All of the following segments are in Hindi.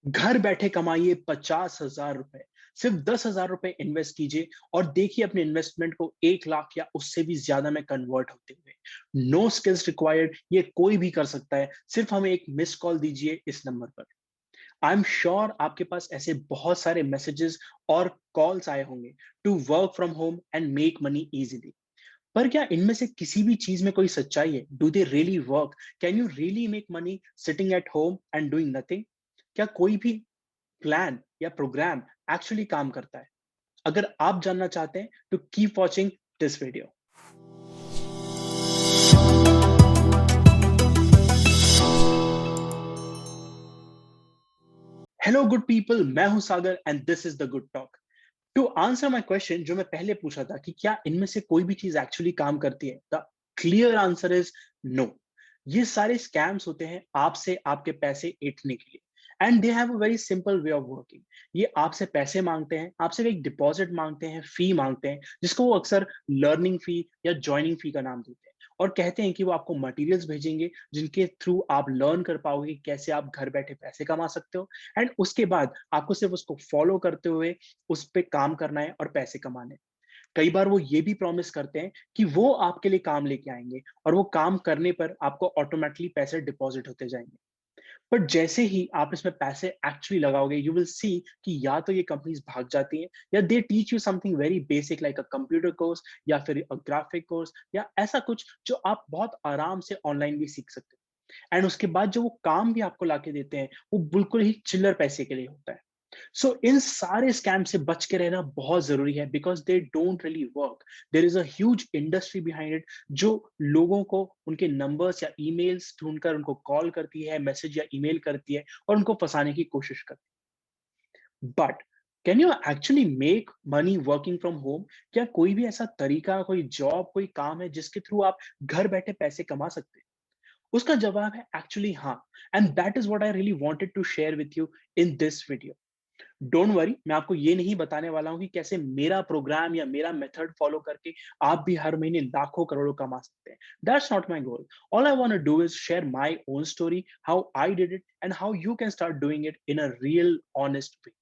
घर बैठे कमाइए 50,000 रुपए। सिर्फ 10,000 रुपए इन्वेस्ट कीजिए और देखिए अपने इन्वेस्टमेंट को 1 लाख या उससे भी ज्यादा में कन्वर्ट होते हुए। नो स्किल्स रिक्वायर्ड, ये कोई भी कर सकता है। सिर्फ हमें एक मिस कॉल दीजिए इस नंबर पर। आई एम श्योर आपके पास ऐसे बहुत सारे मैसेजेस और कॉल्स आए होंगे to work from home and make money easily. पर क्या इनमें से किसी भी चीज में कोई सच्चाई है? Do they really work? Can you really make money sitting at home and doing nothing? क्या कोई भी प्लान या प्रोग्राम एक्चुअली काम करता है? अगर आप जानना चाहते हैं तो keep watching this video. Hello good people, मैं हूं Sagar and this is the good talk. To answer my question, जो मैं पहले पूछा था कि क्या इनमें से कोई भी चीज एक्चुअली काम करती है, the clear answer is no. ये सारे स्कैम्स होते हैं आपसे आपके पैसे ऐंठने के लिए and they have a very simple way of working. ये आपसे पैसे मांगते हैं, आपसे एक डिपॉजिट मांगते हैं, फी मांगते हैं, जिसको वो अक्सर लर्निंग फी या ज्वाइनिंग फी का नाम देते हैं, और कहते हैं कि वो आपको मटेरियल्स भेजेंगे जिनके थ्रू आप लर्न कर पाओगे कैसे आप घर बैठे पैसे कमा सकते हो। एंड उसके बाद आपको सिर्फ उसको फॉलो करते हुए उस पे काम करना है और पैसे कमाने हैं। कई बार वो ये भी प्रॉमिस करते हैं कि वो आपके लिए काम लेके आएंगे और वो काम करने पर आपको ऑटोमेटिकली पैसे डिपॉजिट होते जाएंगे। बट जैसे ही आप इसमें पैसे एक्चुअली लगाओगे, यू विल सी कि या तो ये कंपनीज भाग जाती हैं या they teach you something very basic like a computer course या फिर अ ग्राफिक कोर्स या ऐसा कुछ जो आप बहुत आराम से ऑनलाइन भी सीख सकते हो। एंड उसके बाद जो वो काम भी आपको लाके देते हैं वो बिल्कुल ही चिल्लर पैसे के लिए होता है। सो इन सारे स्कैम से बच के रहना बहुत जरूरी है because they don't really work. There is a huge industry behind it जो लोगों को उनके नंबर्स या ईमेल्स ढूंढकर उनको कॉल करती है, मैसेज या ईमेल करती है और उनको फंसाने की कोशिश करती है। But can you actually make money working from home? क्या कोई भी ऐसा तरीका, कोई जॉब, कोई काम है जिसके थ्रू आप घर बैठे पैसे कमा सकते हैं? उसका जवाब है एक्चुअली हाँ। And that is what I really wanted to share with you in this video. Don't worry, मैं आपको ये नहीं बताने वाला हूं कि कैसे मेरा प्रोग्राम या मेरा मेथड फॉलो करके आप भी हर महीने लाखों करोड़ों कमा सकते हैं। That's not my goal. All I want to do is share my own story, how I did it and how you can start doing it in a real honest way.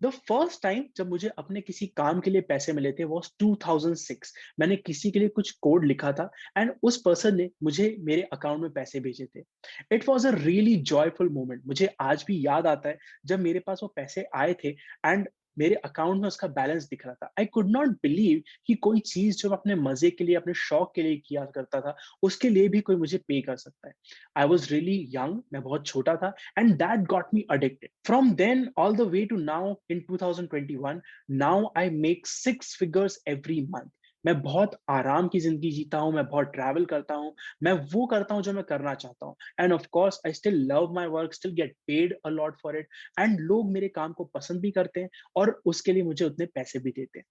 The first time जब मुझे अपने किसी काम के लिए पैसे मिले थे was 2006। मैंने किसी के लिए कुछ कोड लिखा था एंड उस पर्सन ने मुझे मेरे अकाउंट में पैसे भेजे थे। It was a really joyful moment. मुझे आज भी याद आता है जब मेरे पास वो पैसे आए थे एंड मेरे अकाउंट में उसका बैलेंस दिख रहा था। आई कुड नॉट बिलीव कि कोई चीज जो मैं अपने मजे के लिए, अपने शौक के लिए किया करता था, उसके लिए भी कोई मुझे पे कर सकता है। आई वॉज रियली यंग, मैं बहुत छोटा था and that got me addicted. From then all the way to now in 2021, now I make 6 figures every month. मैं बहुत आराम की जिंदगी जीता हूँ, मैं बहुत ट्रैवल करता हूँ, मैं वो करता हूँ जो मैं करना चाहता हूँ। End of course I still love my work, still get paid a lot for it. And लोग मेरे काम को पसंद भी करते हैं और उसके लिए मुझे उतने पैसे भी देते हैं।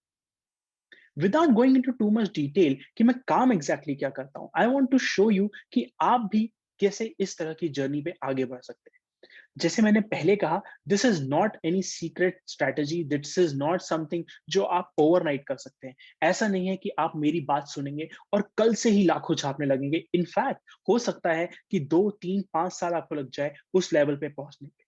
Without going into too much detail कि मैं काम एग्जैक्टली क्या करता हूँ, I want to show you कि आप भी कैसे इस तरह की जर्नी पे आगे बढ़ सकते हैं। जैसे मैंने पहले कहा, this is not any secret strategy, this is not something जो आप ओवरनाइट कर सकते हैं। ऐसा नहीं है कि आप मेरी बात सुनेंगे और कल से ही लाखों छापने लगेंगे। इनफैक्ट हो सकता है कि 2 3 5 साल आपको लग जाए उस लेवल पे पहुंचने पे।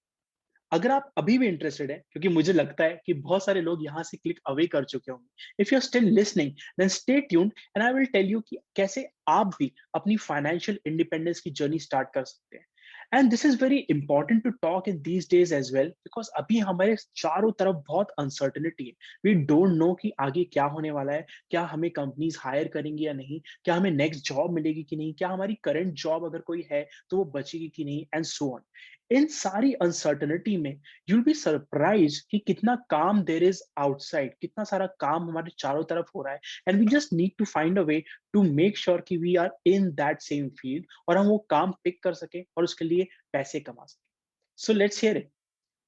अगर आप अभी भी इंटरेस्टेड है, क्योंकि मुझे लगता है कि बहुत सारे लोग यहां से क्लिक अवे कर चुके होंगे, if you are still listening then stay tuned and I will tell you कि कैसे आप भी अपनी फाइनेंशियल इंडिपेंडेंस की जर्नी स्टार्ट कर सकते हैं। And this is very important to talk in these days as well because अभी हमारे चारों तरफ बहुत अनसर्टेनिटी है। वी डोंट नो कि आगे क्या होने वाला है, क्या हमें कंपनीज हायर करेंगी या नहीं, क्या हमें नेक्स्ट जॉब मिलेगी कि नहीं, क्या हमारी करंट जॉब अगर कोई है तो वो बचेगी कि नहीं, एंड सो ऑन। इन सारी अनसर्टेनिटी में यूल बी सरप्राइज कि कितना काम देर इज आउटसाइड, कितना सारा काम हमारे चारों तरफ हो रहा है। And we just need to find a way to make sure कि we are in that same field और हम वो काम पिक कर सके और उसके लिए पैसे कमा सके। So let's hear it.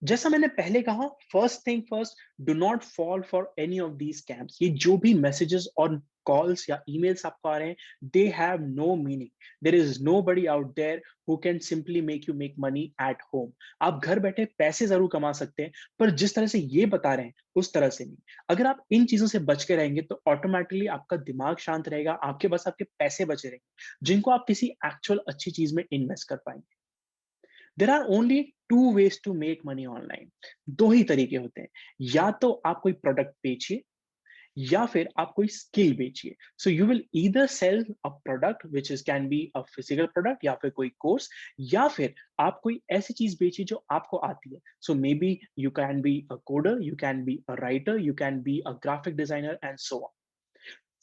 जैसा मैंने पहले कहा, first thing first, do not fall for any of these scams. ये जो भी मैसेजेस और कॉल्स या ईमेल्स आपको आ रहे हैं, they have no meaning. There is nobody out there who can simply make you make money at home. आप घर बैठे पैसे जरूर कमा सकते हैं, पर जिस तरह से ये बता रहे हैं उस तरह से नहीं। अगर आप इन चीजों से बच के रहेंगे तो ऑटोमेटिकली आपका दिमाग शांत रहेगा, आपके पास आपके पैसे बचे रहेंगे जिनको आप किसी एक्चुअल अच्छी चीज में इन्वेस्ट कर पाएंगे। There are only two ways to make money online. दो ही तरीके होते हैं, या तो आप कोई प्रोडक्ट बेचिए या फिर आप कोई स्किल बेचिए। So you will either sell a product which is can be a physical product या फिर कोई कोर्स, या फिर आप कोई ऐसी चीज बेचिए जो आपको आती है। So maybe you can be a coder, you can be a writer, you can be a graphic designer and so on.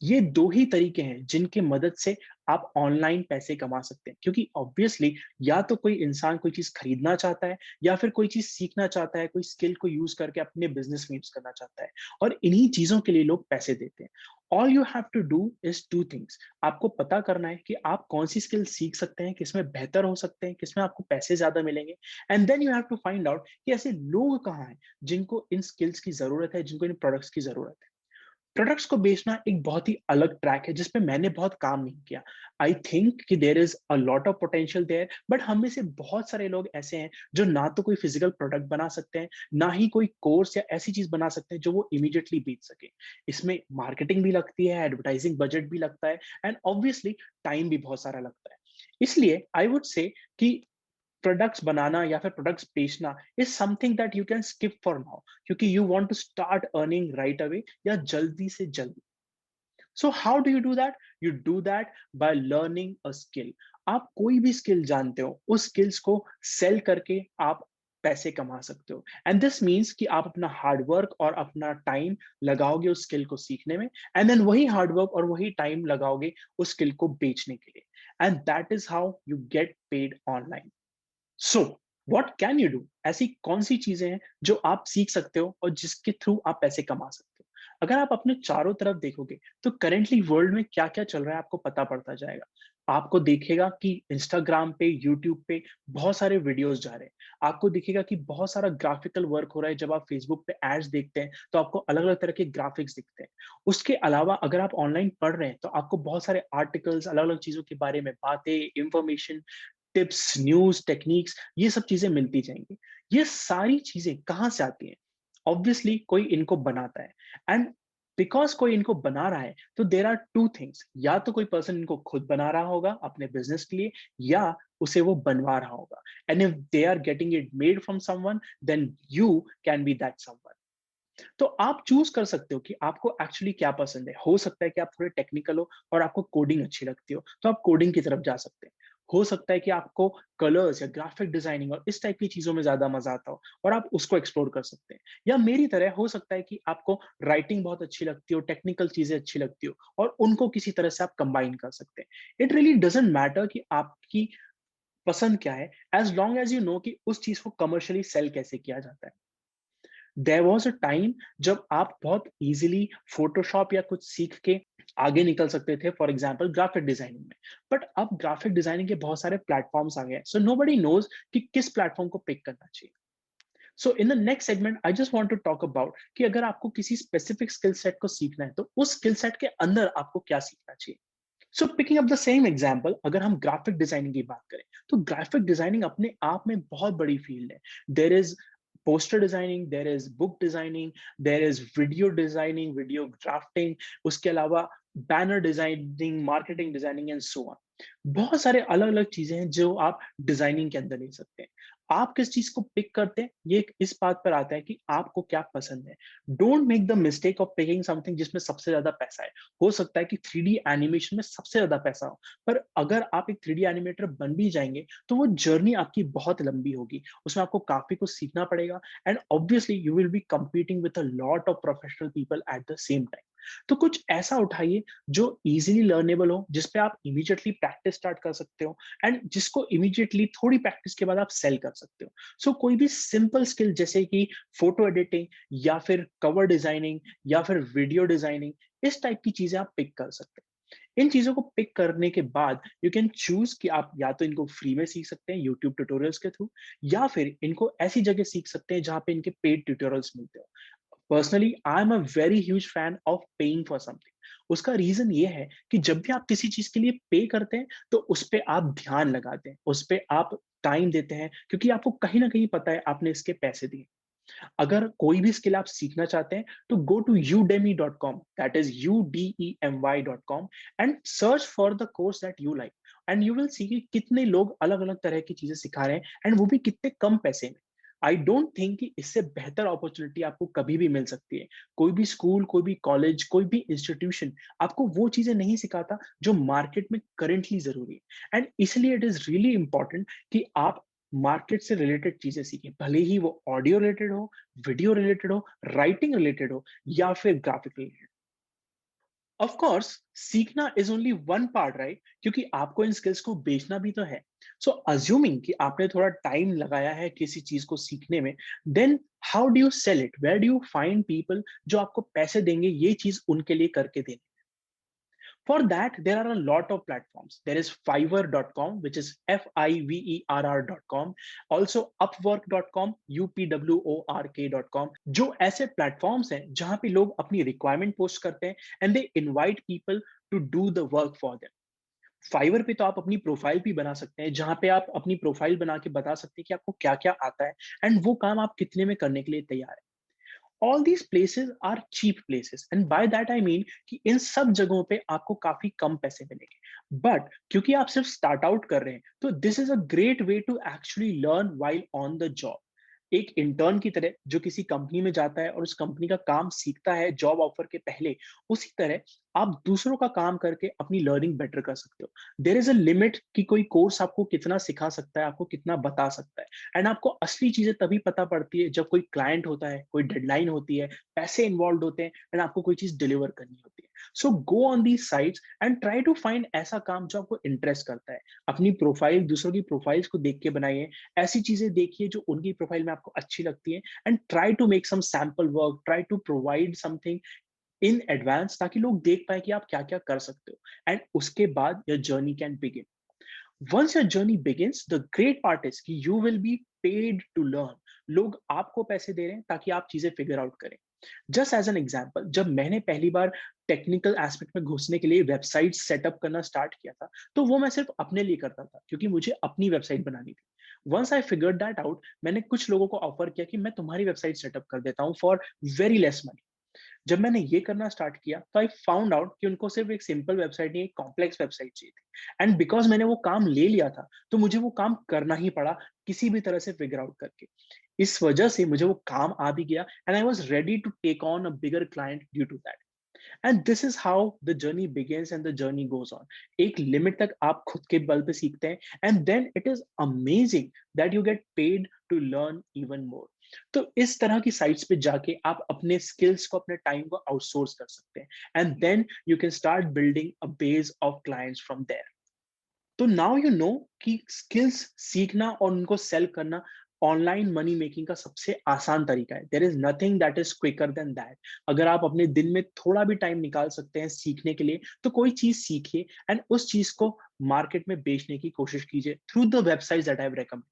ये दो ही तरीके हैं जिनके मदद से आप ऑनलाइन पैसे कमा सकते हैं, क्योंकि ऑब्वियसली या तो कोई इंसान कोई चीज खरीदना चाहता है या फिर कोई चीज सीखना चाहता है, कोई स्किल को यूज करके अपने बिजनेस में यूज करना चाहता है, और इन्हीं चीजों के लिए लोग पैसे देते हैं। All you have to do is two things. आपको पता करना है कि आप कौन सी स्किल सीख सकते हैं, किसमें बेहतर हो सकते हैं, किसमें आपको पैसे ज्यादा मिलेंगे, and then you have to find out कि ऐसे लोग कहाँ हैं जिनको इन स्किल्स की जरूरत है, जिनको इन प्रोडक्ट्स की जरूरत है। प्रोडक्ट्स को बेचना एक बहुत ही अलग ट्रैक है जिसपे मैंने बहुत काम नहीं किया। आई थिंक कि there is a lot of potential there, but हम में से बहुत सारे लोग ऐसे हैं जो ना तो कोई फिजिकल प्रोडक्ट बना सकते हैं, ना ही कोई कोर्स या ऐसी चीज बना सकते हैं जो वो इमीडिएटली बेच सके। इसमें मार्केटिंग भी लगती है, एडवर्टाइजिंग बजट भी लगता है, एंड ऑब्वियसली टाइम भी बहुत सारा लगता है। इसलिए आई वुड से कि प्रोडक्ट्स बनाना या फिर प्रोडक्ट्स बेचना is something that you can skip for now, क्योंकि you want to start earning right away या जल्दी से जल्दी। So how do you do that? You do that by learning a skill. आप कोई भी स्किल जानते हो, उस स्किल्स को सेल करके आप पैसे कमा सकते हो, एंड दिस मीन्स कि आप अपना हार्डवर्क और अपना टाइम लगाओगे उस स्किल को सीखने में, एंड देन वही हार्डवर्क और वही टाइम लगाओगे उस स्किल को बेचने के लिए, and that is how you get paid online. So what can you do? ऐसी कौन सी चीजें हैं जो आप सीख सकते हो और जिसके थ्रू आप पैसे कमा सकते हो? अगर आप अपने चारों तरफ देखोगे तो करेंटली वर्ल्ड में क्या क्या चल रहा है आपको पता पड़ता जाएगा। आपको दिखेगा कि इंस्टाग्राम पे, यूट्यूब पे बहुत सारे वीडियोस जा रहे हैं। आपको दिखेगा कि बहुत सारा ग्राफिकल वर्क हो रहा है। जब आप फेसबुक पे एड्स देखते हैं तो आपको अलग अलग तरह के ग्राफिक्स दिखते हैं। उसके अलावा अगर आप ऑनलाइन पढ़ रहे हैं तो आपको बहुत सारे आर्टिकल्स, अलग अलग चीजों के बारे में बातें, इंफॉर्मेशन, टिप्स, न्यूज, टेक्निक्स, ये सब चीजें मिलती जाएंगी। ये सारी चीजें कहाँ से आती हैं? ऑब्वियसली कोई इनको बनाता है, एंड बिकॉज कोई इनको बना रहा है तो देर आर टू थिंग्स। या तो कोई पर्सन इनको खुद बना रहा होगा अपने बिजनेस के लिए, या उसे वो बनवा रहा होगा, and if they are getting it made from someone, then you can be that someone. तो आप चूज कर सकते हो कि आपको एक्चुअली क्या पसंद है। हो सकता है कि आप थोड़े टेक्निकल हो और आपको कोडिंग अच्छी लगती हो, तो आप कोडिंग की तरफ जा सकते हैं। हो सकता है कि आपको कलर्स या ग्राफिक डिजाइनिंग और इस टाइप की चीजों में ज्यादा मजा आता हो और आप उसको एक्सप्लोर कर सकते हैं। या मेरी तरह हो सकता है कि आपको राइटिंग बहुत अच्छी लगती हो, टेक्निकल चीजें अच्छी लगती हो, और उनको किसी तरह से आप कंबाइन कर सकते हैं। इट रियली डजेंट मैटर कि आपकी पसंद क्या है, as long as you know कि उस चीज को कमर्शियली सेल कैसे किया जाता है। देयर वॉज अ टाइम जब आप बहुत इजीली फोटोशॉप या कुछ सीख के आगे निकल सकते थे, फॉर एग्जाम्पल ग्राफिक डिजाइनिंग में। बट अब ग्राफिक डिजाइनिंग के बहुत सारे प्लेटफॉर्म्स आ गए, सो नोबडी नोज कि किस प्लेटफॉर्म को पिक करना चाहिए। So in the next segment I just want to talk about कि अगर आपको किसी स्पेसिफिक स्किल सेट को सीखना है तो उस स्किल सेट के अंदर आपको क्या सीखना चाहिए। So picking up the same example, अगर हम ग्राफिक डिजाइनिंग की बात करें तो ग्राफिक डिजाइनिंग अपने आप में बहुत बड़ी फील्ड है। There is poster designing, there is book designing, there is video designing, video drafting, उसके अलावा banner designing, marketing designing and so on. बहुत सारे अलग अलग चीजें हैं जो आप डिजाइनिंग के अंदर ले सकते हैं। आप किस चीज को पिक करते हैं ये इस बात पर आता है कि आपको क्या पसंद है। Don't make the mistake of picking something जिसमें सबसे ज्यादा पैसा है। हो सकता है कि 3D एनिमेशन में सबसे ज्यादा पैसा हो, पर अगर आप एक 3D एनिमेटर बन भी जाएंगे तो वो जर्नी आपकी बहुत लंबी होगी, उसमें आपको काफी कुछ सीखना पड़ेगा, and obviously you will B competing with a lot of professional people at the same time. तो कुछ ऐसा उठाइए जो इजीली लर्नेबल हो, जिसपे आप इमीडिएटली प्रैक्टिस स्टार्ट कर सकते हो, एंड जिसको इमीडिएटली थोड़ी प्रैक्टिस के बाद आप सेल कर सकते हो। सो कोई भी सिंपल स्किल जैसे कि फोटो एडिटिंग या फिर कवर डिजाइनिंग या फिर वीडियो डिजाइनिंग, इस टाइप की चीजें आप पिक कर सकते हैं। इन चीजों को पिक करने के बाद यू कैन चूज कि आप या तो इनको फ्री में सीख सकते हैं यूट्यूब ट्यूटोरियल्स के थ्रू, या फिर इनको ऐसी जगह सीख सकते हैं जहां पे इनके पेड ट्यूटोरियल्स मिलते हो। Personally I am a very huge fan of paying for something. उसका रीजन ये है कि जब भी आप किसी चीज के लिए पे करते हैं तो उस पर आप ध्यान लगाते हैं, उस पर आप टाइम देते हैं, क्योंकि आपको कहीं ना कहीं पता है आपने इसके पैसे दिए। अगर कोई भी स्किल आप सीखना चाहते हैं तो go to udemy.com, that is udemy.com, and search for the course that you like. And you will see कि कितने लोग अलग अलग तरह की चीजें सिखा रहे हैं, एंड वो भी कितने कम पैसे में। आई डोंट थिंक कि इससे बेहतर अपॉर्चुनिटी आपको कभी भी मिल सकती है। कोई भी स्कूल, कोई भी कॉलेज, कोई भी इंस्टीट्यूशन आपको वो चीजें नहीं सिखाता जो मार्केट में करेंटली जरूरी है। एंड इसलिए इट इज रियली इंपॉर्टेंट कि आप मार्केट से रिलेटेड चीजें सीखें, भले ही वो ऑडियो रिलेटेड हो, वीडियो रिलेटेड हो, राइटिंग रिलेटेड हो, या फिर ग्राफिक रिलेटेड। ऑफ कोर्स सीखना is only one part, right? क्योंकि आपको इन स्किल्स को बेचना भी तो है। सो अज्यूमिंग कि आपने थोड़ा टाइम लगाया है किसी चीज को सीखने में, then how do you sell it? Where do you find people जो आपको पैसे देंगे ये चीज उनके लिए करके देने? For that, there are a lot of platforms. There is Fiverr.com, which is Fiverr.com. Also Upwork.com, Upwork.com. जो ऐसे platforms हैं जहां पे लोग अपनी requirement post करते हैं and they invite people to do the work for them. Fiverr पे तो आप अपनी प्रोफाइल भी बना सकते हैं, जहां पे आप अपनी प्रोफाइल बना के बता सकते हैं कि आपको क्या क्या आता है एंड वो काम आप कितने में करने के लिए तैयार है। All these places are cheap places, and by that I mean कि इन सब जगहों पे आपको काफी कम पैसे मिलेंगे। बट क्योंकि आप सिर्फ स्टार्ट आउट कर रहे हैं, तो this is a great way to actually learn while on the job. एक इंटर्न की तरह जो किसी कंपनी में जाता है और उस कंपनी का काम सीखता है जॉब ऑफर के पहले, उसी तरह आप दूसरों का काम करके अपनी लर्निंग बेटर कर सकते हो। देयर इज अ लिमिट कि कोई कोर्स आपको कितना सिखा सकता है, आपको कितना बता सकता है। एंड आपको असली चीजें तभी पता पड़ती है जब कोई क्लाइंट होता है, कोई डेडलाइन होती है, पैसे इन्वॉल्व होते हैं, एंड आपको कोई चीज डिलीवर करनी होती है। So go on these sites and try to find ऐसा काम जो आपको इंटरेस्ट करता है। अपनी प्रोफाइल दूसरों की प्रोफाइल्स को देख के बनाइए, ऐसी चीजें देखिए जो उनकी प्रोफाइल में आपको अच्छी लगती है, and try to make some sample work, try to provide something in advance, ताकि लोग देख पाए कि आप क्या क्या कर सकते हो। एंड उसके बाद your journey can begin. Once your journey begins, the great part is कि you will be paid to learn. लोग आपको पैसे दे रहे हैं ताकि आप चीजें फिगर आउट करें। जस्ट एज एन एग्जाम्पल, जब मैंने पहली बार टेक्निकल एस्पेक्ट में घुसने के लिए वेबसाइट सेटअप करना स्टार्ट किया था, तो वो मैं सिर्फ अपने लिए करता था क्योंकि मुझे अपनी वेबसाइट बनानी थी। Once I figured that out, मैंने कुछ लोगों को ऑफर किया कि मैं तुम्हारी वेबसाइट सेटअप कर देता हूँ फॉर वेरी लेस मनी। जब मैंने ये करना स्टार्ट किया तो आई फाउंड आउट कि उनको सिर्फ एक सिंपल वेबसाइट नहीं, एक कॉम्प्लेक्स वेबसाइट चाहिए थी। एंड बिकॉज मैंने वो काम ले लिया था, तो मुझे वो काम करना ही पड़ा किसी भी तरह से फिगर आउट करके। इस वजह से मुझे वो काम आ भी गया, and I was ready to take on a bigger client due to that. And this is how the journey begins and the journey goes on. एक लिमिट तक आप खुद के बल पे सीखते हैं, and then it is amazing that you get paid to learn even more. तो इस तरह की साइट्स पे जाके आप अपने स्किल्स को, अपने टाइम को आउटसोर्स कर सकते हैं, and then you can start building a base of clients from there. तो नाउ यू नो कि स्किल्स सीखना और उनको सेल करना ऑनलाइन मनी मेकिंग का सबसे आसान तरीका है। There is nothing that is quicker than that. अगर आप अपने दिन में थोड़ा भी टाइम निकाल सकते हैं सीखने के लिए, तो कोई चीज सीखिए एंड उस चीज को मार्केट में बेचने की कोशिश कीजिए through the website that I have recommended.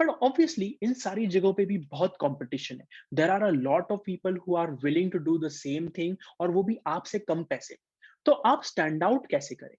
But obviously इन सारी जगहों पे भी बहुत कंपटीशन है। There are a lot of people who are willing to do the same thing, और वो भी आपसे कम पैसे। तो आप स्टैंड आउट कैसे करें?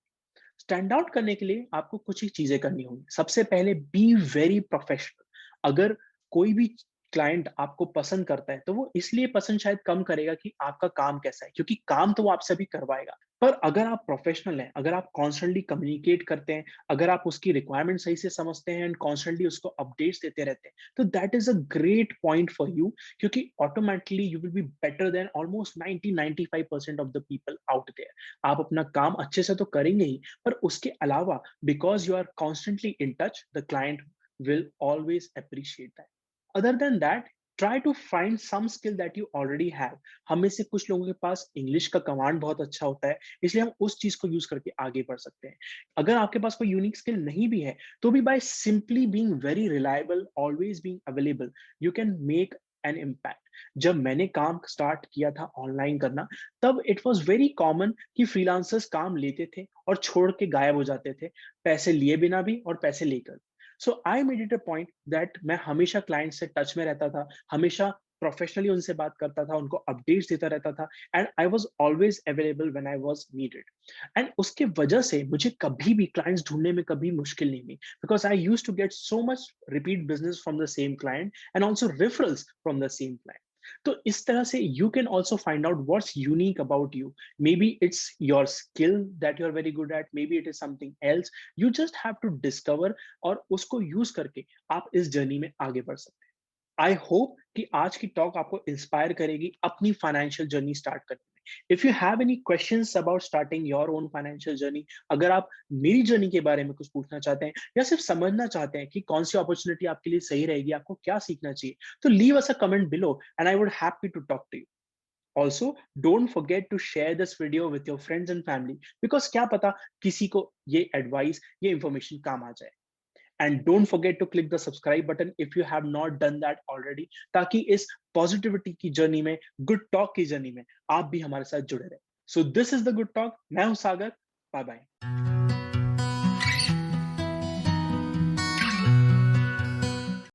स्टैंड आउट करने के लिए आपको कुछ ही चीजें करनी होंगी। सबसे पहले, बी वेरी प्रोफेशनल। अगर कोई भी क्लाइंट आपको पसंद करता है, तो वो इसलिए पसंद शायद कम करेगा कि आपका काम कैसा है, क्योंकि काम तो वो आपसे भी करवाएगा। पर अगर आप प्रोफेशनल हैं, अगर आप कॉन्स्टेंटली कम्युनिकेट करते हैं, अगर आप उसकी रिक्वायरमेंट सही से समझते हैं एंड कॉन्स्टेंटली उसको अपडेट्स देते रहते हैं, तो that is a great point for you, क्योंकि automatically you will be better than almost 90-95% of the people out there. आप अपना काम अच्छे से तो करेंगे ही, पर उसके अलावा because you are constantly in touch, the client will always appreciate that. Other than that, try to find some skill that you already have. हम में से कुछ लोगों के पास इंग्लिश का कमांड बहुत अच्छा होता है, इसलिए हम उस चीज को यूज करके आगे बढ़ सकते हैं। अगर आपके पास कोई यूनिक स्किल नहीं भी है, तो भी by simply being very reliable, always being available, you can make an impact. जब मैंने काम स्टार्ट किया था ऑनलाइन करना, तब इट वॉज वेरी कॉमन कि फ्रीलांसर्स काम लेते थे और छोड़ के गायब हो जाते थे, पैसे लिए बिना भी और पैसे लेकर। So I made it a point that मैं हमेशा क्लाइंट से टच में रहता था, हमेशा प्रोफेशनली उनसे बात करता था, उनको अपडेट्स देता रहता था, and I was always available when I was needed. And उसके वजह से मुझे कभी भी क्लाइंट्स ढूंढने में कभी मुश्किल नहीं हुई, because I used to get so much repeat business from the same client and also referrals from the same client. तो इस तरह से you can also find out what's unique about you. Maybe it's your skill that you're very good at, maybe it is something else. You just have to discover और उसको यूज करके आप इस जर्नी में आगे बढ़ सकते हैं. आई होप कि आज की टॉक आपको इंस्पायर करेगी अपनी फाइनेंशियल जर्नी स्टार्ट करने में. If you have any questions about starting your own financial journey, अगर आप मेरी जर्नी के बारे में कुछ पूछना चाहते हैं या सिर्फ समझना चाहते हैं कि कौन सी अपॉर्चुनिटी आपके लिए सही रहेगी, आपको क्या सीखना चाहिए, तो leave us a comment below and I would happy to talk to you. Also, don't forget to share this video with your friends and family because क्या पता किसी को ये एडवाइस, ये इंफॉर्मेशन काम आ जाए. And don't forget to click the subscribe button if you have not done that already, ताकि इस पॉजिटिविटी की जर्नी में, गुड टॉक की जर्नी में आप भी हमारे साथ जुड़े रहे. So this is the good talk. मैं हूं सागर. Bye bye.